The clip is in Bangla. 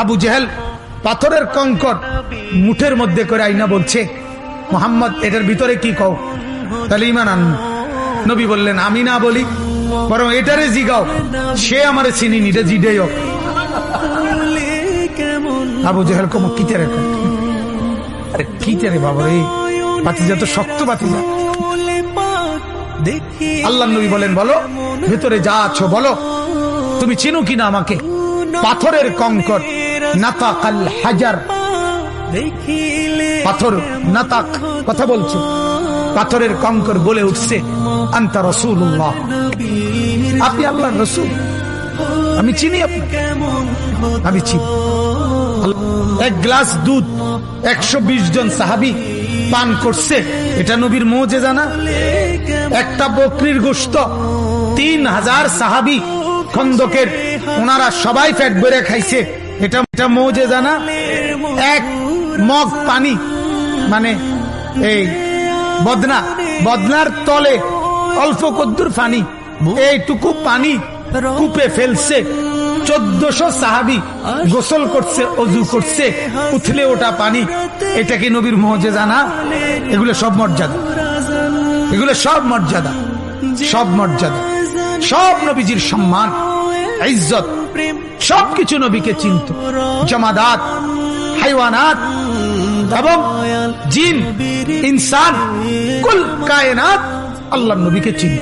আবু জেহেল পাথরের কঙ্কর মুঠের মধ্যে করে আইনা বলছে, মোহাম্মদ এটার ভিতরে কি কও, তাহলে ইমান আন। নবী বললেন, আমি না বলি, বরং এটারে জিগাও, সে আমারে চিনি নিটা জিডেই হোক। আবু জেহেল কম কিতেরে, আরে কিতেরে বাবা, এই বাতিজা তো শক্ত বাতিজা। আল্লাহ নবী বলেন, বলো ভেতরে যা আছো বলো, তুমি চিনো কিনা আমাকে। পাথরের কঙ্কর, নাতাকাল হাজার, পাথর নাতাক কথা বলছে, পাথরের কঙ্কর বলে উঠছে, আনতা রাসূলুল্লাহ, আপনি আল্লাহর রাসূল, আমি চিনি আপনাকে, আমি চিনি। এক গ্লাস দুধ 120 জন সাহাবী পান করছে, এটা নবীর মুজিজা না? একটা বকরির গোশত 3000 সাহাবী খন্দকের, ওনারা সবাই পেট ভরে খাইছে, এটা মুজিজা না? এক মগ পানি, মানে এই বদনার তলে অল্প কদ্দুর পানি, এইটুকু পানি কূপে ফেলছে, 1400 সাহাবী গোসল করছে, অজু করছে, উথলে ওটা পানি, এটা কি নবীর মুজিজা না? এগুলো সব মর্যাদা, এগুলো সব মর্যাদা, সব মর্যাদা, সব নবীজির সম্মান, ইজ্জত, সবকিছু নবীকে চিনত। জামাদাত, হাইওয়ানাত এবং জিন, ইনসান, কুল কায়নাত আল্লাহর নবীকে চিনত।